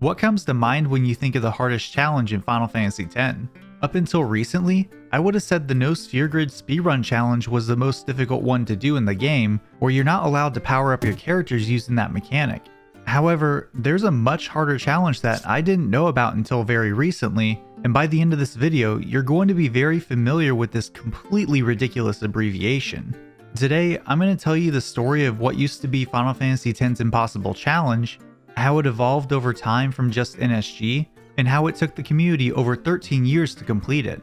What comes to mind when you think of the hardest challenge in Final Fantasy X? Up until recently, I would have said the No Sphere Grid speedrun challenge was the most difficult one to do in the game, where you're not allowed to power up your characters using that mechanic. However, there's a much harder challenge that I didn't know about until very recently, and by the end of this video, you're going to be very familiar with this completely ridiculous abbreviation. Today, I'm going to tell you the story of what used to be Final Fantasy X's impossible challenge, how it evolved over time from just NSG, and how it took the community over 13 years to complete it.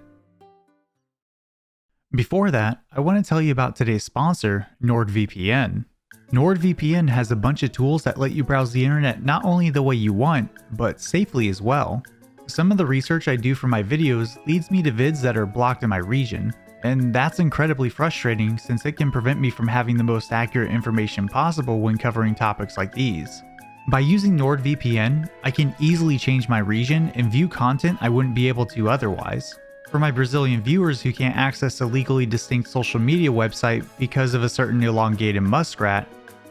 Before that, I want to tell you about today's sponsor, NordVPN. NordVPN has a bunch of tools that let you browse the internet not only the way you want, but safely as well. Some of the research I do for my videos leads me to vids that are blocked in my region, and that's incredibly frustrating since it can prevent me from having the most accurate information possible when covering topics like these. By using NordVPN, I can easily change my region and view content I wouldn't be able to otherwise. For my Brazilian viewers who can't access a legally distinct social media website because of a certain elongated muskrat,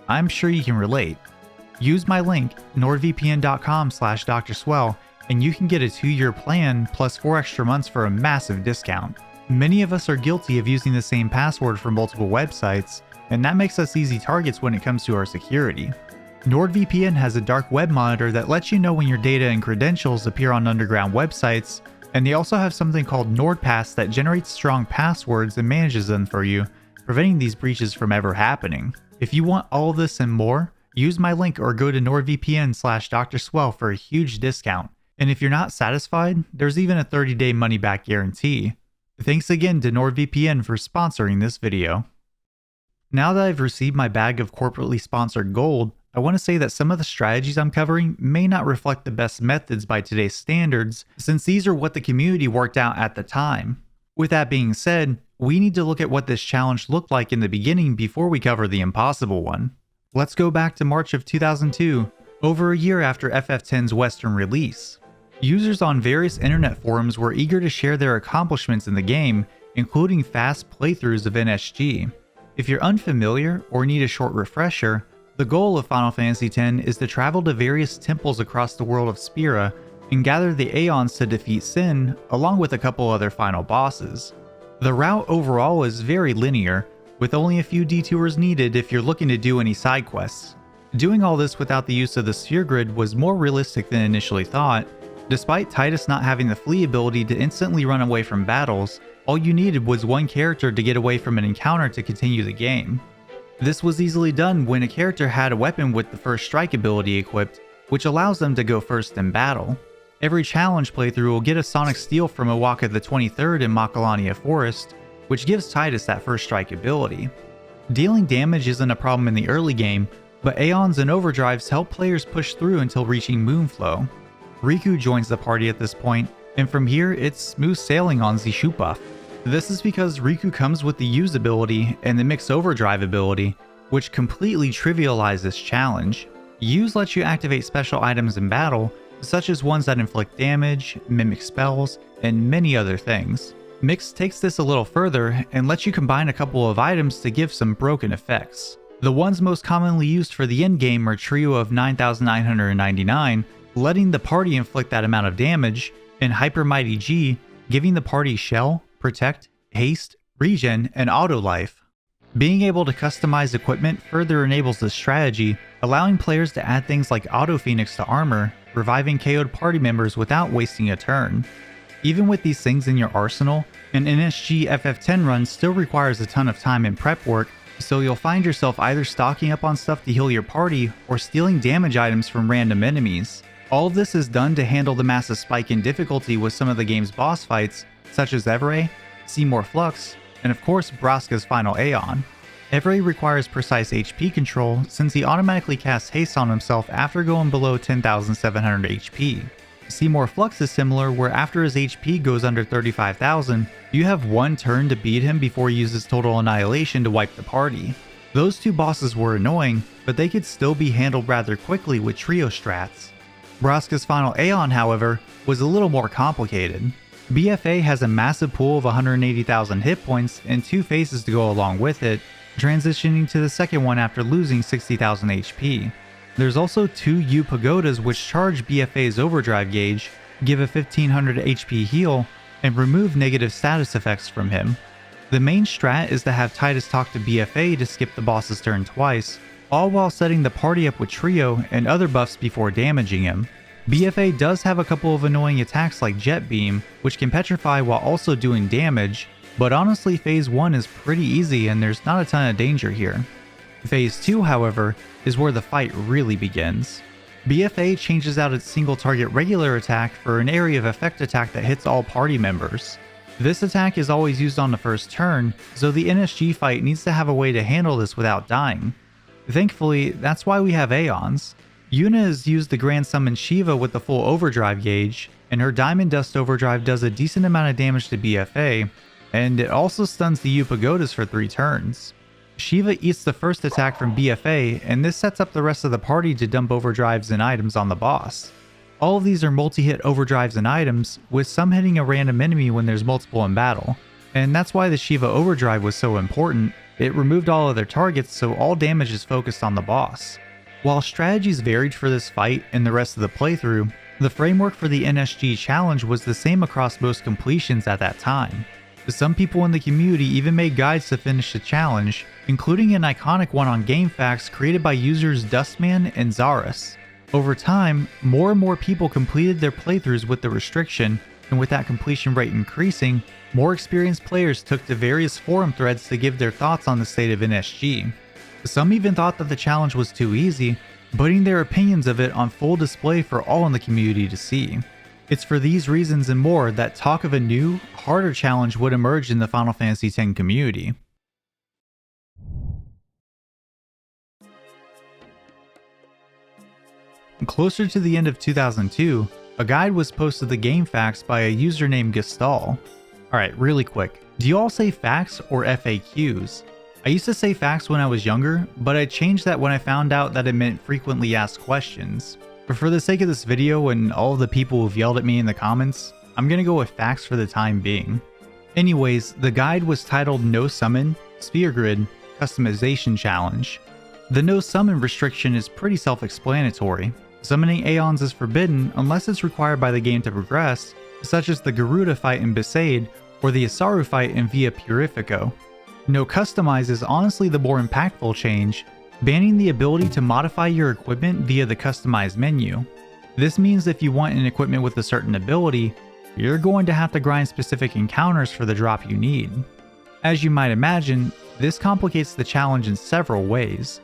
I'm sure you can relate. Use my link, nordvpn.com/drswell, and you can get a 2-year plan plus 4 extra months for a massive discount. Many of us are guilty of using the same password for multiple websites, and that makes us easy targets when it comes to our security. NordVPN has a dark web monitor that lets you know when your data and credentials appear on underground websites, and they also have something called NordPass that generates strong passwords and manages them for you, preventing these breaches from ever happening. If you want all of this and more, use my link or go to nordvpn/drswell for a huge discount. And if you're not satisfied, there's even a 30-day money-back guarantee. Thanks again to NordVPN for sponsoring this video. Now that I've received my bag of corporately sponsored gold, I want to say that some of the strategies I'm covering may not reflect the best methods by today's standards, since these are what the community worked out at the time. With that being said, we need to look at what this challenge looked like in the beginning before we cover the impossible one. Let's go back to March of 2002, over a year after FF10's Western release. Users on various internet forums were eager to share their accomplishments in the game, including fast playthroughs of NSG. If you're unfamiliar or need a short refresher, the goal of Final Fantasy X is to travel to various temples across the world of Spira and gather the Aeons to defeat Sin, along with a couple other final bosses. The route overall is very linear, with only a few detours needed if you're looking to do any side quests. Doing all this without the use of the Sphere Grid was more realistic than initially thought. Despite Tidus not having the flee ability to instantly run away from battles, all you needed was one character to get away from an encounter to continue the game. This was easily done when a character had a weapon with the first strike ability equipped, which allows them to go first in battle. Every challenge playthrough will get a Sonic Steel from Iwaka the 23rd in Macalania Forest, which gives Tidus that first strike ability. Dealing damage isn't a problem in the early game, but Aeons and Overdrives help players push through until reaching Moonflow. Riku joins the party at this point, and from here it's smooth sailing on Zishupaf. This is because Riku comes with the Use ability and the Mix Overdrive ability, which completely trivialize this challenge. Use lets you activate special items in battle, such as ones that inflict damage, mimic spells, and many other things. Mix takes this a little further and lets you combine a couple of items to give some broken effects. The ones most commonly used for the endgame are Trio of 9999, letting the party inflict that amount of damage, and Hyper Mighty G, giving the party Shell, Protect, Haste, Regen, and Auto Life. Being able to customize equipment further enables this strategy, allowing players to add things like Auto Phoenix to armor, reviving KO'd party members without wasting a turn. Even with these things in your arsenal, an NSG FF10 run still requires a ton of time and prep work, so you'll find yourself either stocking up on stuff to heal your party or stealing damage items from random enemies. All of this is done to handle the massive spike in difficulty with some of the game's boss fights, such as Evere, Seymour Flux, and of course Braska's final Aeon. Evere requires precise HP control since he automatically casts haste on himself after going below 10,700 HP. Seymour Flux is similar, where after his HP goes under 35,000, you have one turn to beat him before he uses Total Annihilation to wipe the party. Those two bosses were annoying, but they could still be handled rather quickly with trio strats. Braska's final Aeon, however, was a little more complicated. BFA has a massive pool of 180,000 hit points and 2 phases to go along with it, transitioning to the second one after losing 60,000 HP. There's also 2 U Pagodas which charge BFA's overdrive gauge, give a 1500 HP heal, and remove negative status effects from him. The main strat is to have Titus talk to BFA to skip the boss's turn twice, all while setting the party up with Trio and other buffs before damaging him. BFA does have a couple of annoying attacks like Jet Beam, which can petrify while also doing damage, but honestly Phase 1 is pretty easy and there's not a ton of danger here. Phase 2, however, is where the fight really begins. BFA changes out its single target regular attack for an area of effect attack that hits all party members. This attack is always used on the first turn, so the NSG fight needs to have a way to handle this without dying. Thankfully, that's why we have Aeons. Yuna has used the Grand Summon Shiva with the full overdrive gauge, and her Diamond Dust overdrive does a decent amount of damage to BFA, and it also stuns the U Pagodas for 3 turns. Shiva eats the first attack from BFA, and this sets up the rest of the party to dump overdrives and items on the boss. All of these are multi-hit overdrives and items, with some hitting a random enemy when there's multiple in battle. And that's why the Shiva overdrive was so important. It removed all other targets, so all damage is focused on the boss. While strategies varied for this fight and the rest of the playthrough, the framework for the NSG challenge was the same across most completions at that time. Some people in the community even made guides to finish the challenge, including an iconic one on GameFAQs created by users Dustman and Zarus. Over time, more and more people completed their playthroughs with the restriction, and with that completion rate increasing, more experienced players took to various forum threads to give their thoughts on the state of NSG. Some even thought that the challenge was too easy, putting their opinions of it on full display for all in the community to see. It's for these reasons and more that talk of a new, harder challenge would emerge in the Final Fantasy X community. Closer to the end of 2002, a guide was posted to GameFAQs by a user named Gestal. Alright, really quick, do you all say facts or FAQs? I used to say facts when I was younger, but I changed that when I found out that it meant frequently asked questions. But for the sake of this video and all of the people who've yelled at me in the comments, I'm gonna go with facts for the time being. Anyways, the guide was titled No Summon, Sphere Grid, Customization Challenge. The No Summon restriction is pretty self-explanatory. Summoning Aeons is forbidden unless it's required by the game to progress, such as the Garuda fight in Besaid or the Isaru fight in Via Purifico. No Customize is honestly the more impactful change, banning the ability to modify your equipment via the Customize menu. This means if you want an equipment with a certain ability, you're going to have to grind specific encounters for the drop you need. As you might imagine, this complicates the challenge in several ways.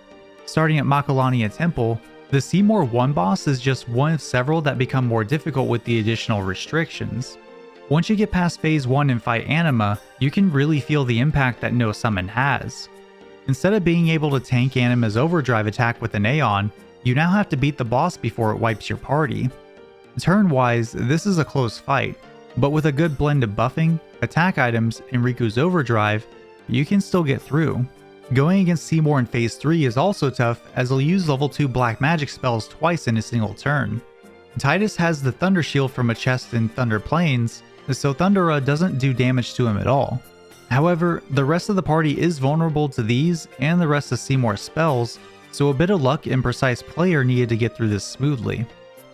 Starting at Makalania Temple, the Seymour 1 boss is just one of several that become more difficult with the additional restrictions. Once you get past Phase 1 and fight Anima, you can really feel the impact that No Summon has. Instead of being able to tank Anima's overdrive attack with an Aeon, you now have to beat the boss before it wipes your party. Turn-wise, this is a close fight, but with a good blend of buffing, attack items, and Riku's overdrive, you can still get through. Going against Seymour in Phase 3 is also tough as he'll use level 2 black magic spells twice in a single turn. Titus has the Thunder Shield from a chest in Thunder Plains, so Thundera doesn't do damage to him at all. However, the rest of the party is vulnerable to these and the rest of Seymour's spells, so a bit of luck and precise play are needed to get through this smoothly.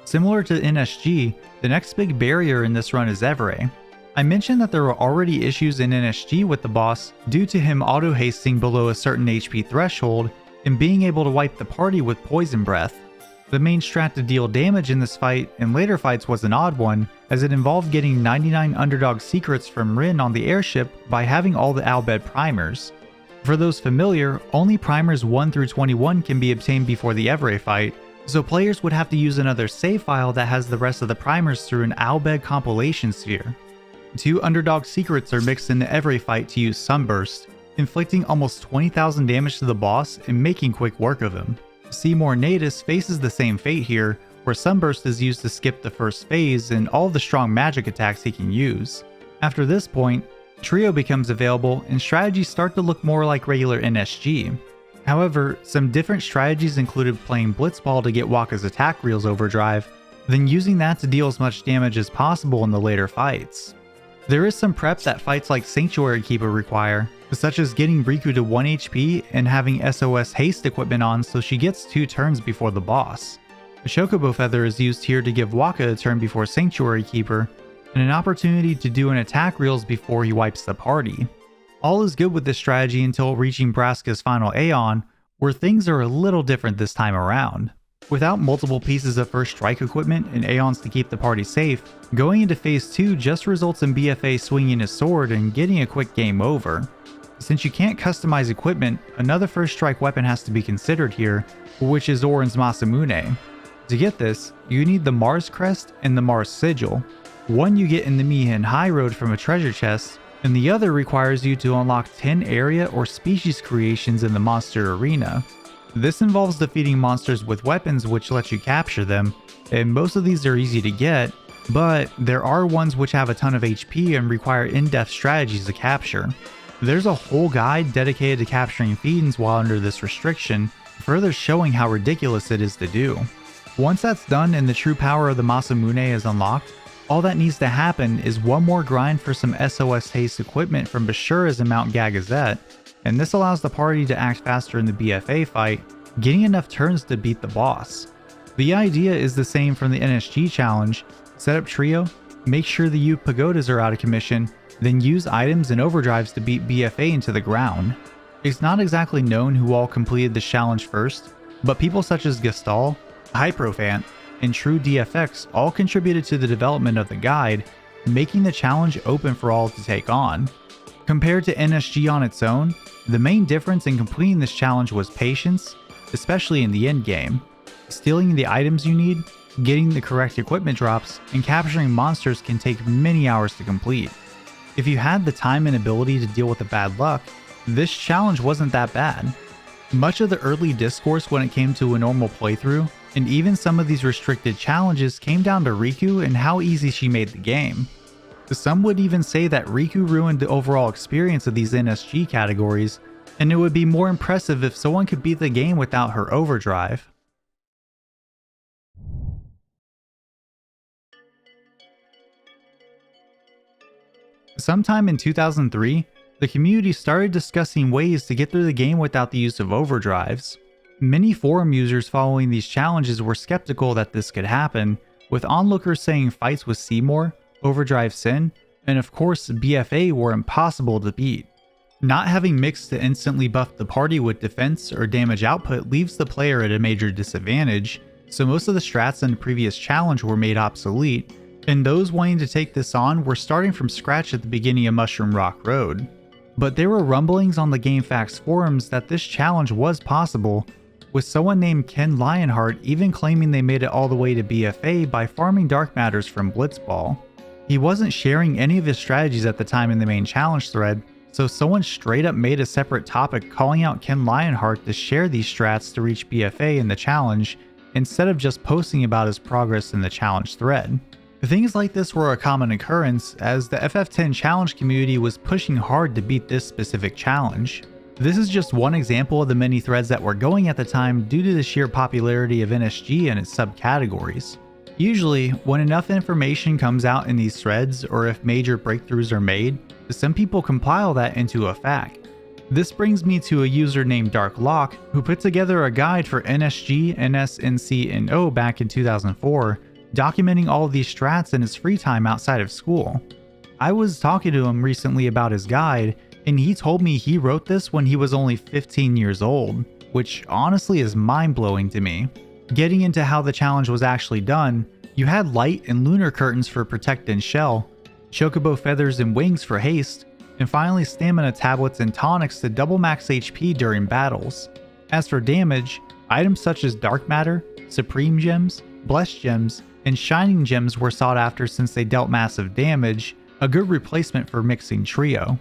Similar to NSG, the next big barrier in this run is Evere. I mentioned that there were already issues in NSG with the boss due to him auto-hasting below a certain HP threshold and being able to wipe the party with Poison Breath. The main strat to deal damage in this fight and later fights was an odd one, as it involved getting 99 underdog secrets from Rin on the airship by having all the Albed primers. For those familiar, only primers 1 through 21 can be obtained before the Evere fight, so players would have to use another save file that has the rest of the primers through an Albed compilation sphere. 2 underdog secrets are mixed in the Evere fight to use Sunburst, inflicting almost 20,000 damage to the boss and making quick work of him. Seymour Natus faces the same fate here, where Sunburst is used to skip the first phase and all the strong magic attacks he can use. After this point, Trio becomes available and strategies start to look more like regular NSG. However, some different strategies included playing Blitzball to get Wakka's attack reels overdrive, then using that to deal as much damage as possible in the later fights. There is some prep that fights like Sanctuary Keeper require, such as getting Riku to 1 HP and having SOS haste equipment on so she gets 2 turns before the boss. A Chocobo Feather is used here to give Waka a turn before Sanctuary Keeper, and an opportunity to do an attack reels before he wipes the party. All is good with this strategy until reaching Braska's final Aeon, where things are a little different this time around. Without multiple pieces of first strike equipment and Aeons to keep the party safe, going into phase 2 just results in BFA swinging his sword and getting a quick game over. Since you can't customize equipment, another first strike weapon has to be considered here, which is Orin's Masamune. To get this, you need the Mars Crest and the Mars Sigil. One you get in the Mihin High Road from a treasure chest, and the other requires you to unlock 10 area or species creations in the monster arena. This involves defeating monsters with weapons which let you capture them, and most of these are easy to get, but there are ones which have a ton of HP and require in-depth strategies to capture. There's a whole guide dedicated to capturing fiends while under this restriction, further showing how ridiculous it is to do. Once that's done and the true power of the Masamune is unlocked, all that needs to happen is one more grind for some SOS haste equipment from Bashura's and Mount Gagazet, and this allows the party to act faster in the BFA fight, getting enough turns to beat the boss. The idea is the same from the NSG challenge: set up trio, make sure the U pagodas are out of commission, then use items and overdrives to beat BFA into the ground. It's not exactly known who all completed this challenge first, but people such as Gestal, Hyprofant, and True DFX all contributed to the development of the guide, making the challenge open for all to take on. Compared to NSG on its own, the main difference in completing this challenge was patience, especially in the end game. Stealing the items you need, getting the correct equipment drops, and capturing monsters can take many hours to complete. If you had the time and ability to deal with the bad luck, this challenge wasn't that bad. Much of the early discourse when it came to a normal playthrough, and even some of these restricted challenges, came down to Riku and how easy she made the game. Some would even say that Riku ruined the overall experience of these NSG categories, and it would be more impressive if someone could beat the game without her overdrive. Sometime in 2003, the community started discussing ways to get through the game without the use of overdrives. Many forum users following these challenges were skeptical that this could happen, with onlookers saying fights with Seymour, Overdrive Sin, and of course BFA were impossible to beat. Not having mix to instantly buff the party with defense or damage output leaves the player at a major disadvantage, so most of the strats in the previous challenge were made obsolete, and those wanting to take this on were starting from scratch at the beginning of Mushroom Rock Road. But there were rumblings on the GameFAQs forums that this challenge was possible, with someone named Ken Lionheart even claiming they made it all the way to BFA by farming dark matters from Blitzball. He wasn't sharing any of his strategies at the time in the main challenge thread, so someone straight up made a separate topic calling out Ken Lionheart to share these strats to reach BFA in the challenge, instead of just posting about his progress in the challenge thread. Things like this were a common occurrence, as the FF10 challenge community was pushing hard to beat this specific challenge. This is just one example of the many threads that were going at the time due to the sheer popularity of NSG and its subcategories. Usually, when enough information comes out in these threads, or if major breakthroughs are made, some people compile that into a FAQ. This brings me to a user named DarkLocke, who put together a guide for NSG, NS, NC, and O back in 2004, documenting all of these strats in his free time outside of school. I was talking to him recently about his guide, and he told me he wrote this when he was only 15 years old, which honestly is mind-blowing to me. Getting into how the challenge was actually done, you had light and lunar curtains for protect and shell, chocobo feathers and wings for haste, and finally stamina tablets and tonics to double max HP during battles. As for damage, items such as dark matter, supreme gems, blessed gems, and shining gems were sought after since they dealt massive damage, a good replacement for mixing trio.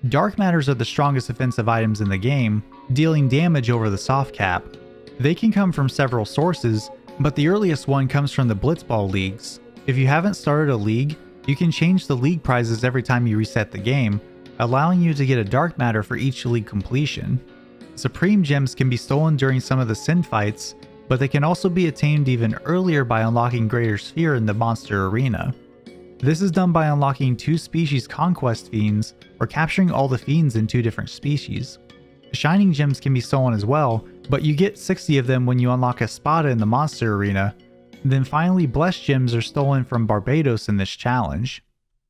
Dark matters are the strongest offensive items in the game, dealing damage over the soft cap. They can come from several sources, but the earliest one comes from the Blitzball leagues. If you haven't started a league, you can change the league prizes every time you reset the game, allowing you to get a dark matter for each league completion. Supreme gems can be stolen during some of the Sin fights, but they can also be attained even earlier by unlocking Greater Sphere in the monster arena. This is done by unlocking 2 species conquest fiends or capturing all the fiends in 2 different species. Shining gems can be stolen as well, but you get 60 of them when you unlock a Spada in the monster arena. Then finally, blessed gems are stolen from Barbados in this challenge.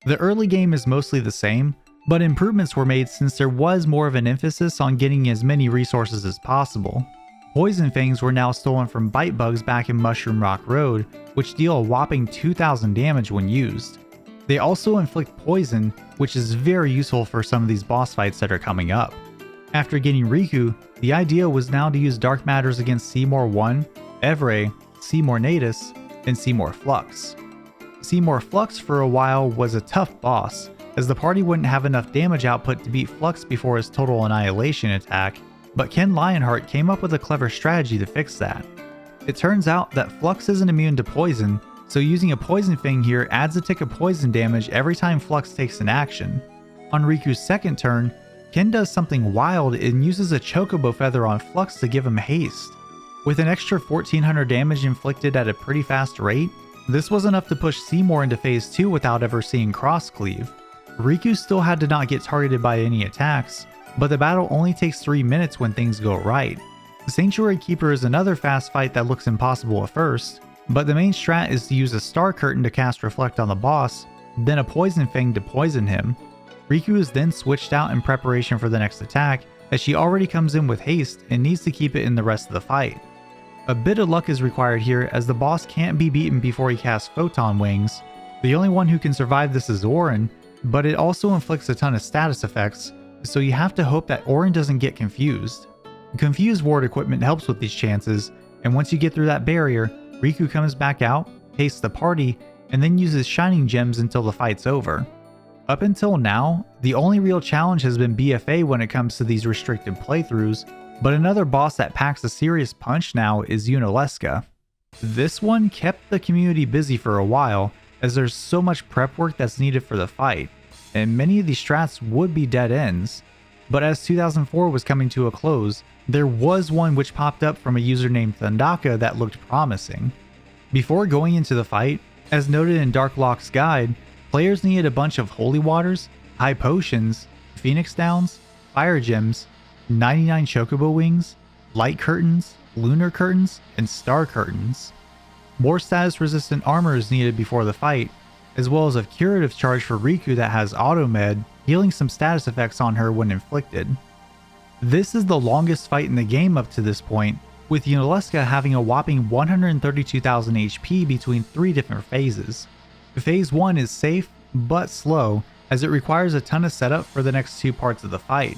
The early game is mostly the same, but improvements were made since there was more of an emphasis on getting as many resources as possible. Poison fangs were now stolen from bite bugs back in Mushroom Rock Road, which deal a whopping 2,000 damage when used. They also inflict poison, which is very useful for some of these boss fights that are coming up. After getting Riku, the idea was now to use Dark Matters against Seymour 1, Evray, Seymour Natus, and Seymour Flux. Seymour Flux for a while was a tough boss, as the party wouldn't have enough damage output to beat Flux before his total annihilation attack, but Ken Lionheart came up with a clever strategy to fix that. It turns out that Flux isn't immune to poison, so using a Poison Fang here adds a tick of poison damage every time Flux takes an action. On Riku's second turn, Ken does something wild and uses a Chocobo Feather on Flux to give him haste. With an extra 1400 damage inflicted at a pretty fast rate, this was enough to push Seymour into phase 2 without ever seeing cross cleave. Riku still had to not get targeted by any attacks, but the battle only takes 3 minutes when things go right. Sanctuary Keeper is another fast fight that looks impossible at first, but the main strat is to use a Star Curtain to cast Reflect on the boss, then a Poison Fang to poison him. Riku is then switched out in preparation for the next attack, as she already comes in with haste and needs to keep it in the rest of the fight. A bit of luck is required here, as the boss can't be beaten before he casts Photon Wings. The only one who can survive this is Auron, but it also inflicts a ton of status effects, so you have to hope that Auron doesn't get confused. Confuse Ward equipment helps with these chances, and once you get through that barrier, Riku comes back out, tastes the party, and then uses Shining Gems until the fight's over. Up until now, the only real challenge has been BFA when it comes to these restricted playthroughs, but another boss that packs a serious punch now is Yunalesca. This one kept the community busy for a while, as there's so much prep work that's needed for the fight, and many of these strats would be dead ends. But as 2004 was coming to a close, there was one which popped up from a user named Thundaka that looked promising. Before going into the fight, as noted in DarkLocke's guide, players needed a bunch of holy waters, high potions, phoenix downs, fire gems, 99 chocobo wings, light curtains, lunar curtains, and star curtains. More status resistant armor is needed before the fight, as well as a curative charge for Riku that has auto med, healing some status effects on her when inflicted. This is the longest fight in the game up to this point, with Yunalesca having a whopping 132,000 HP between 3 different phases. Phase 1 is safe, but slow, as it requires a ton of setup for the next 2 parts of the fight.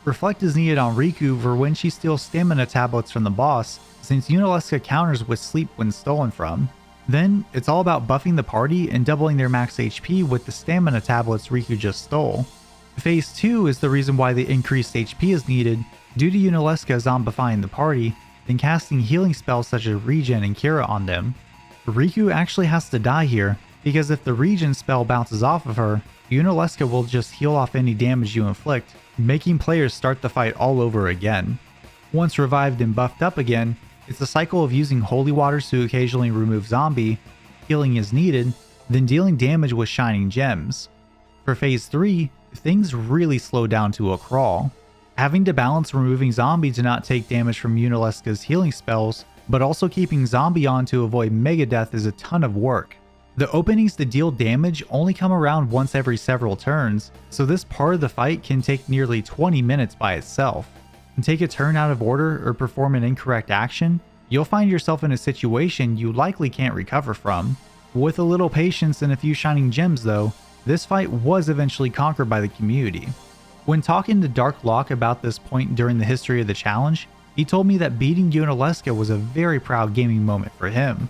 Reflect is needed on Riku for when she steals stamina tablets from the boss, since Yunalesca counters with sleep when stolen from. Then, it's all about buffing the party and doubling their max HP with the stamina tablets Riku just stole. Phase 2 is the reason why the increased HP is needed, due to Yunalesca zombifying the party, then casting healing spells such as Regen and Cura on them. Riku actually has to die here, because if the Regen spell bounces off of her, Yunalesca will just heal off any damage you inflict, making players start the fight all over again. Once revived and buffed up again, it's a cycle of using holy waters to occasionally remove zombie, healing is needed, then dealing damage with shining gems. For phase 3, things really slow down to a crawl. Having to balance removing zombie to not take damage from Yunalesca's healing spells, but also keeping zombie on to avoid mega death is a ton of work. The openings to deal damage only come around once every several turns, so this part of the fight can take nearly 20 minutes by itself. And take a turn out of order or perform an incorrect action, you'll find yourself in a situation you likely can't recover from. With a little patience and a few shining gems though, this fight was eventually conquered by the community. When talking to DarkLocke about this point during the history of the challenge, he told me that beating Yunalesca was a very proud gaming moment for him.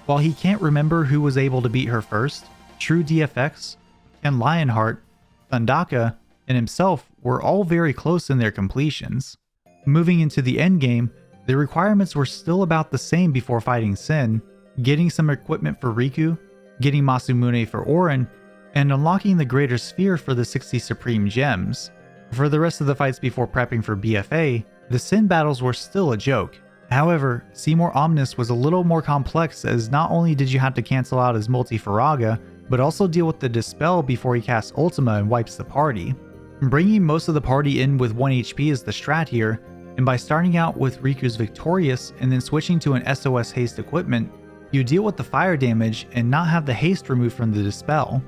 While he can't remember who was able to beat her first, True DFX, Ken Lionheart, Thundaka, and himself were all very close in their completions. Moving into the endgame, the requirements were still about the same before fighting Sin, getting some equipment for Riku, getting Masamune for Auron, and unlocking the Greater Sphere for the 60 Supreme Gems. For the rest of the fights before prepping for BFA, the Sin battles were still a joke. However, Seymour Omnis was a little more complex, as not only did you have to cancel out his multi-Faraga, but also deal with the Dispel before he casts Ultima and wipes the party. Bringing most of the party in with 1 HP is the strat here, and by starting out with Riku's Victorious and then switching to an SOS Haste equipment, you deal with the fire damage and not have the haste removed from the Dispel.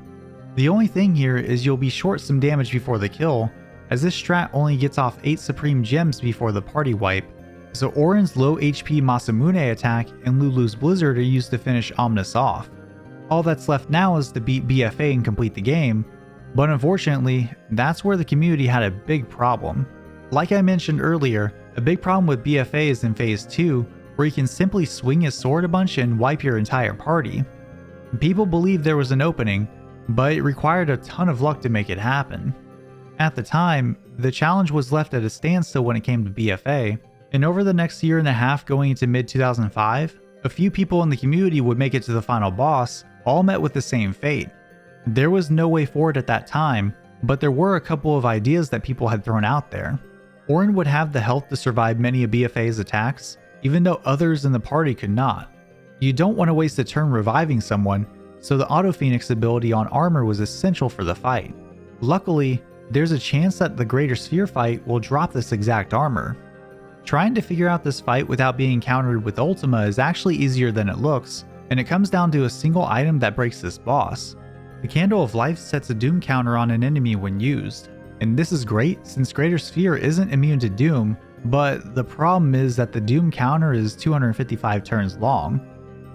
The only thing here is you'll be short some damage before the kill, as this strat only gets off 8 Supreme Gems before the party wipe, so Auron's low HP Masamune attack and Lulu's Blizzard are used to finish Omnis off. All that's left now is to beat BFA and complete the game, but unfortunately, that's where the community had a big problem. Like I mentioned earlier, a big problem with BFA is in Phase 2, where you can simply swing his sword a bunch and wipe your entire party. People believed there was an opening, but it required a ton of luck to make it happen. At the time, the challenge was left at a standstill when it came to BFA, and over the next year and a half going into mid-2005, a few people in the community would make it to the final boss, all met with the same fate. There was no way forward at that time, but there were a couple of ideas that people had thrown out there. Auron would have the health to survive many of BFA's attacks, even though others in the party could not. You don't want to waste a turn reviving someone, so the Auto Phoenix ability on armor was essential for the fight. Luckily, there's a chance that the Greater Sphere fight will drop this exact armor. Trying to figure out this fight without being countered with Ultima is actually easier than it looks, and it comes down to a single item that breaks this boss. The Candle of Life sets a Doom counter on an enemy when used, and this is great since Greater Sphere isn't immune to Doom, but the problem is that the Doom counter is 255 turns long.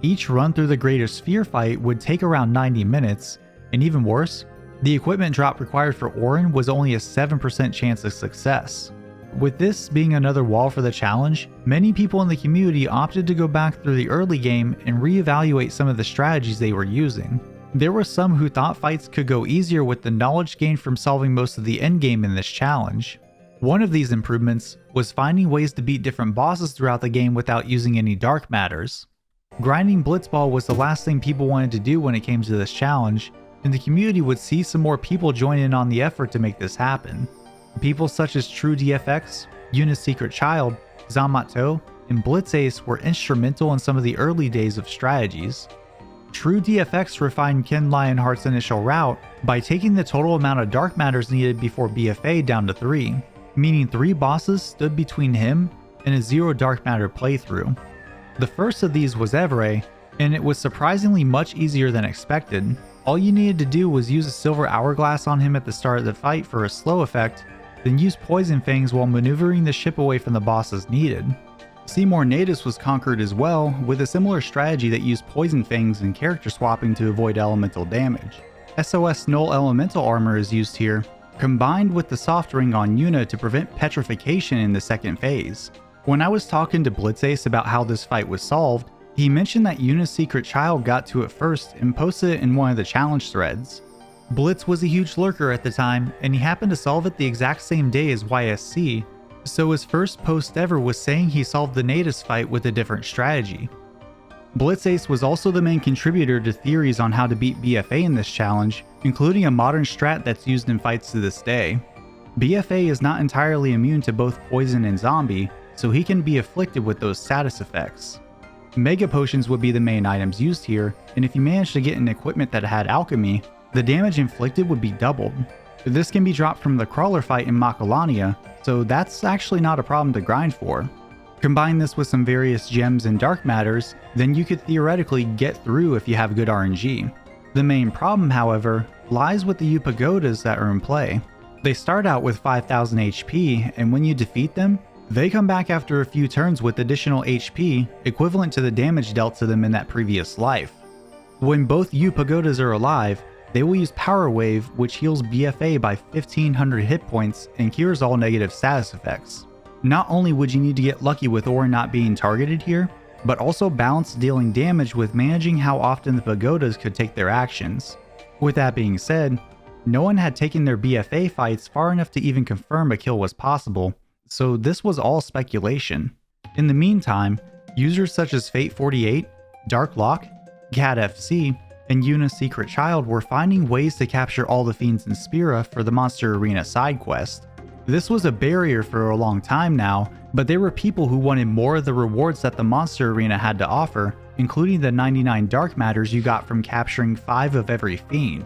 Each run through the Greater Sphere fight would take around 90 minutes, and even worse, the equipment drop required for Auron was only a 7% chance of success. With this being another wall for the challenge, many people in the community opted to go back through the early game and reevaluate some of the strategies they were using. There were some who thought fights could go easier with the knowledge gained from solving most of the endgame in this challenge. One of these improvements was finding ways to beat different bosses throughout the game without using any dark matters. Grinding Blitzball was the last thing people wanted to do when it came to this challenge, and the community would see some more people join in on the effort to make this happen. People such as True DFX, Yuna's Secret Child, Zamato, and Blitzace were instrumental in some of the early days of strategies. True DFX refined Ken Lionheart's initial route by taking the total amount of dark matters needed before BFA down to 3, meaning 3 bosses stood between him and a 0 dark matter playthrough. The first of these was Evere, and it was surprisingly much easier than expected. All you needed to do was use a silver hourglass on him at the start of the fight for a slow effect, then use Poison Fangs while maneuvering the ship away from the boss as needed. Seymour Natus was conquered as well, with a similar strategy that used Poison Fangs and character swapping to avoid elemental damage. SOS Null Elemental Armor is used here, combined with the Soft Ring on Yuna to prevent petrification in the second phase. When I was talking to Blitzace about how this fight was solved, he mentioned that Yuna's Secret Child got to it first and posted it in one of the challenge threads. Blitz was a huge lurker at the time, and he happened to solve it the exact same day as YSC, so his first post ever was saying he solved the Natus fight with a different strategy. Blitzace was also the main contributor to theories on how to beat BFA in this challenge, including a modern strat that's used in fights to this day. BFA is not entirely immune to both poison and zombie, so he can be afflicted with those status effects. Mega Potions would be the main items used here, and if you managed to get an equipment that had alchemy, the damage inflicted would be doubled. This can be dropped from the crawler fight in Macalania, so that's actually not a problem to grind for. Combine this with some various gems and dark matters, then you could theoretically get through if you have good RNG. The main problem, however, lies with the U-Pagodas that are in play. They start out with 5000 HP, and when you defeat them, they come back after a few turns with additional HP equivalent to the damage dealt to them in that previous life. When both U-Pagodas are alive, they will use Power Wave, which heals BFA by 1500 hit points and cures all negative status effects. Not only would you need to get lucky with Auron not being targeted here, but also balance dealing damage with managing how often the Pagodas could take their actions. With that being said, no one had taken their BFA fights far enough to even confirm a kill was possible, so this was all speculation. In the meantime, users such as Fate48, DarkLocke, CatFC, and Yuna's Secret Child were finding ways to capture all the fiends in Spira for the Monster Arena side quest. This was a barrier for a long time now, but there were people who wanted more of the rewards that the Monster Arena had to offer, including the 99 dark matters you got from capturing 5 of every fiend.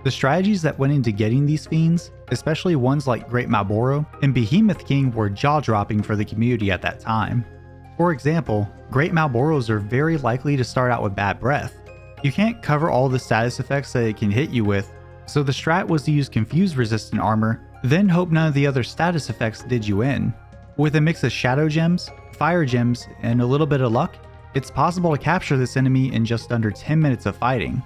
The strategies that went into getting these fiends, especially ones like Great Malboro and Behemoth King, were jaw-dropping for the community at that time. For example, Great Malboros are very likely to start out with bad breath. You can't cover all the status effects that it can hit you with, so the strat was to use confuse resistant armor, then hope none of the other status effects did you in. With a mix of shadow gems, fire gems, and a little bit of luck, it's possible to capture this enemy in just under 10 minutes of fighting.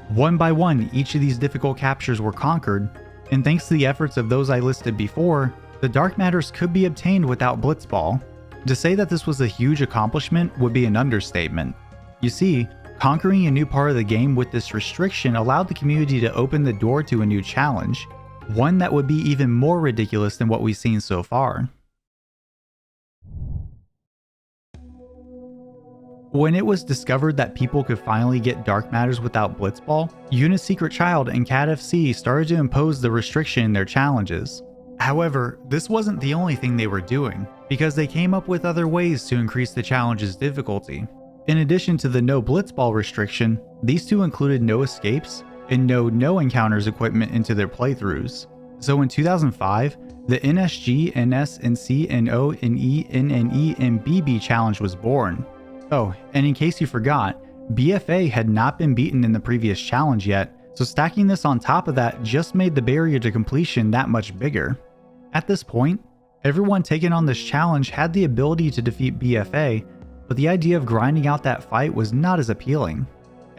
One by one, each of these difficult captures were conquered, and thanks to the efforts of those I listed before, the dark matters could be obtained without Blitzball. To say that this was a huge accomplishment would be an understatement. You see, conquering a new part of the game with this restriction allowed the community to open the door to a new challenge, one that would be even more ridiculous than what we've seen so far. When it was discovered that people could finally get dark matters without Blitzball, Yuna's Secret Child and CatFC started to impose the restriction in their challenges. However, this wasn't the only thing they were doing, because they came up with other ways to increase the challenge's difficulty. In addition to the no Blitzball restriction, these two included no escapes and no encounters equipment into their playthroughs. So in 2005, the NSG, NS, NC, NO, NE, NNE, and BB challenge was born. Oh, and in case you forgot, BFA had not been beaten in the previous challenge yet, so stacking this on top of that just made the barrier to completion that much bigger. At this point, everyone taking on this challenge had the ability to defeat BFA, but the idea of grinding out that fight was not as appealing.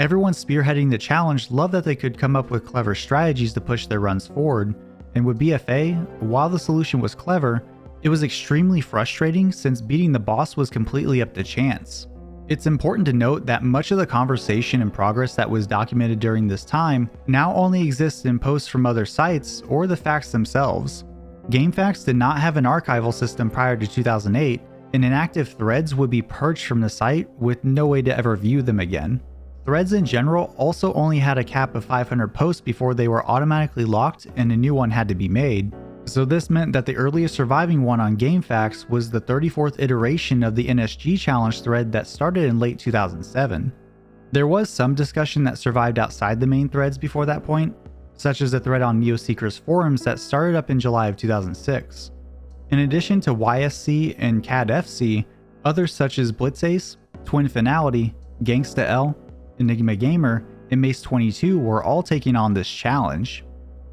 Everyone spearheading the challenge loved that they could come up with clever strategies to push their runs forward, and with BFA, while the solution was clever, it was extremely frustrating since beating the boss was completely up to chance. It's important to note that much of the conversation and progress that was documented during this time now only exists in posts from other sites or the facts themselves. GameFAQs did not have an archival system prior to 2008, and inactive threads would be purged from the site with no way to ever view them again. Threads in general also only had a cap of 500 posts before they were automatically locked and a new one had to be made. So this meant that the earliest surviving one on GameFAQs was the 34th iteration of the NSG challenge thread that started in late 2007. There was some discussion that survived outside the main threads before that point, such as a thread on NeoSeeker's forums that started up in July of 2006. In addition to YSC and CadFC, others such as Blitzace, Twin Finality, Gangsta L, Enigma Gamer, and Mace22 were all taking on this challenge.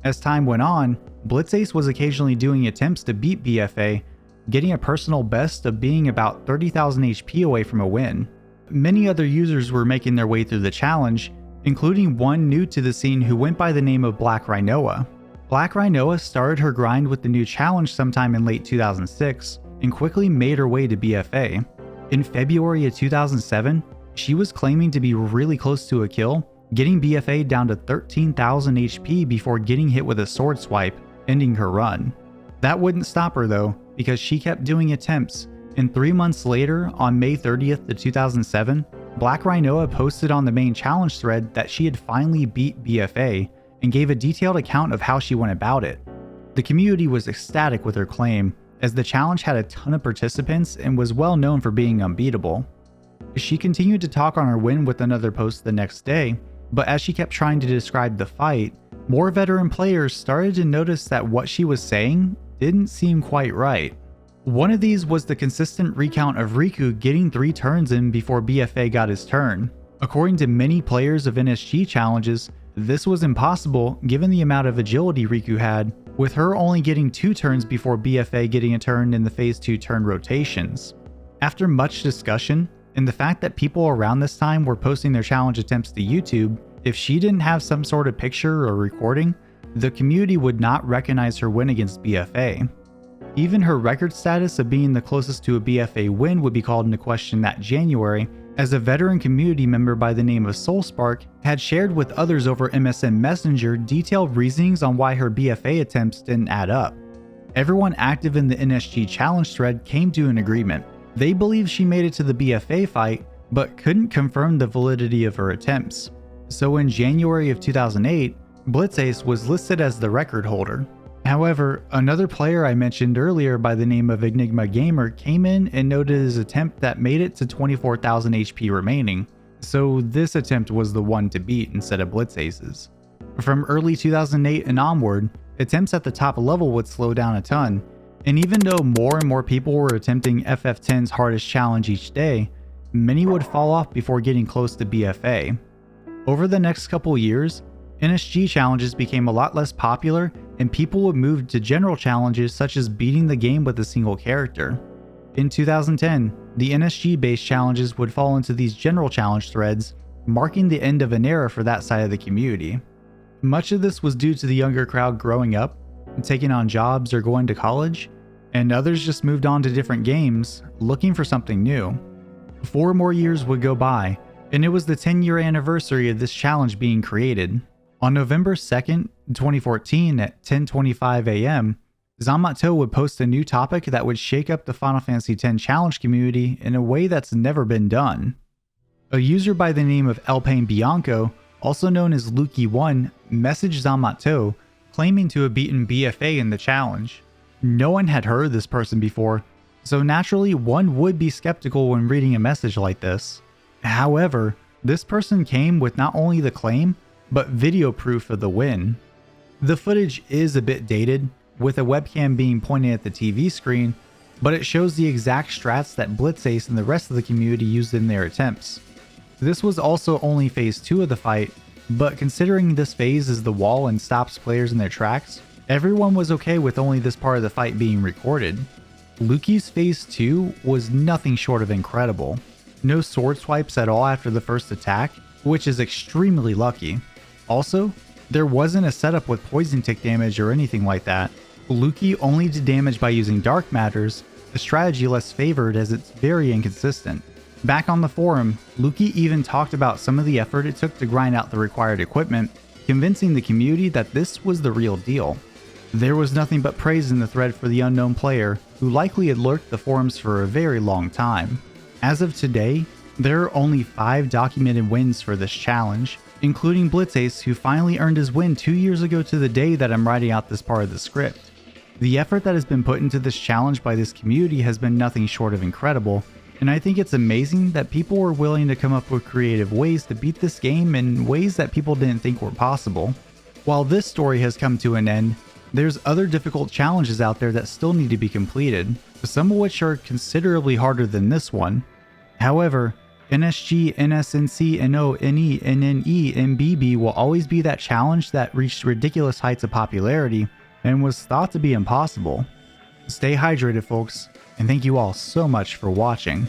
As time went on, Blitzace was occasionally doing attempts to beat BFA, getting a personal best of being about 30,000 HP away from a win. Many other users were making their way through the challenge, including one new to the scene who went by the name of Black Rhinoa. Black Rhinoa started her grind with the new challenge sometime in late 2006 and quickly made her way to BFA. In February of 2007, she was claiming to be really close to a kill, getting BFA down to 13,000 HP before getting hit with a sword swipe, ending her run. That wouldn't stop her though, because she kept doing attempts, and 3 months later, on May 30th of 2007, Black Rhinoa posted on the main challenge thread that she had finally beat BFA, and gave a detailed account of how she went about it. The community was ecstatic with her claim, as the challenge had a ton of participants and was well known for being unbeatable. She continued to talk on her win with another post the next day, but as she kept trying to describe the fight, more veteran players started to notice that what she was saying didn't seem quite right. One of these was the consistent recount of Riku getting 3 turns in before BFA got his turn. According to many players of NSG challenges, this was impossible given the amount of agility Riku had, with her only getting 2 turns before BFA getting a turn in the phase 2 turn rotations. After much discussion, and the fact that people around this time were posting their challenge attempts to YouTube, if she didn't have some sort of picture or recording, the community would not recognize her win against BFA. Even her record status of being the closest to a BFA win would be called into question that January, as a veteran community member by the name of Soulspark had shared with others over MSN Messenger detailed reasonings on why her BFA attempts didn't add up. Everyone active in the NSG challenge thread came to an agreement. They believed she made it to the BFA fight, but couldn't confirm the validity of her attempts. So in January of 2008, Blitzace was listed as the record holder. However, another player I mentioned earlier by the name of Enigma Gamer came in and noted his attempt that made it to 24,000 HP remaining, So this attempt was the one to beat instead of Blitz Aces. From early 2008 and onward, attempts at the top level would slow down a ton, and even though more and more people were attempting FF10's hardest challenge each day, many would fall off before getting close to BFA. Over the next couple years, NSG challenges became a lot less popular and people would move to general challenges such as beating the game with a single character. In 2010, the NSG-based challenges would fall into these general challenge threads, marking the end of an era for that side of the community. Much of this was due to the younger crowd growing up, taking on jobs or going to college, and others just moved on to different games, looking for something new. 4 more years would go by, and it was the 10-year anniversary of this challenge being created. On November 2nd, 2014 at 10:25 a.m., Zamato would post a new topic that would shake up the Final Fantasy X challenge community in a way that's never been done. A user by the name of Elpain Bianco, also known as Luki1, messaged Zamato, claiming to have beaten BFA in the challenge. No one had heard this person before, so naturally one would be skeptical when reading a message like this. However, this person came with not only the claim, but video proof of the win. The footage is a bit dated, with a webcam being pointed at the TV screen, but it shows the exact strats that Blitzace and the rest of the community used in their attempts. This was also only phase 2 of the fight, but considering this phase is the wall and stops players in their tracks, everyone was okay with only this part of the fight being recorded. Luki's phase 2 was nothing short of incredible. No sword swipes at all after the first attack, which is extremely lucky. Also, there wasn't a setup with poison tick damage or anything like that. Luki only did damage by using dark matters, a strategy less favored as it's very inconsistent. Back on the forum, Luki even talked about some of the effort it took to grind out the required equipment, convincing the community that this was the real deal. There was nothing but praise in the thread for the unknown player, who likely had lurked the forums for a very long time. As of today, there are only 5 documented wins for this challenge, including Blitzace, who finally earned his win 2 years ago to the day that I'm writing out this part of the script. The effort that has been put into this challenge by this community has been nothing short of incredible, and I think it's amazing that people were willing to come up with creative ways to beat this game in ways that people didn't think were possible. While this story has come to an end, there's other difficult challenges out there that still need to be completed, some of which are considerably harder than this one. However, NSG, NSNC, NO, NE, NNE, and BB will always be that challenge that reached ridiculous heights of popularity and was thought to be impossible. Stay hydrated, folks, and thank you all so much for watching.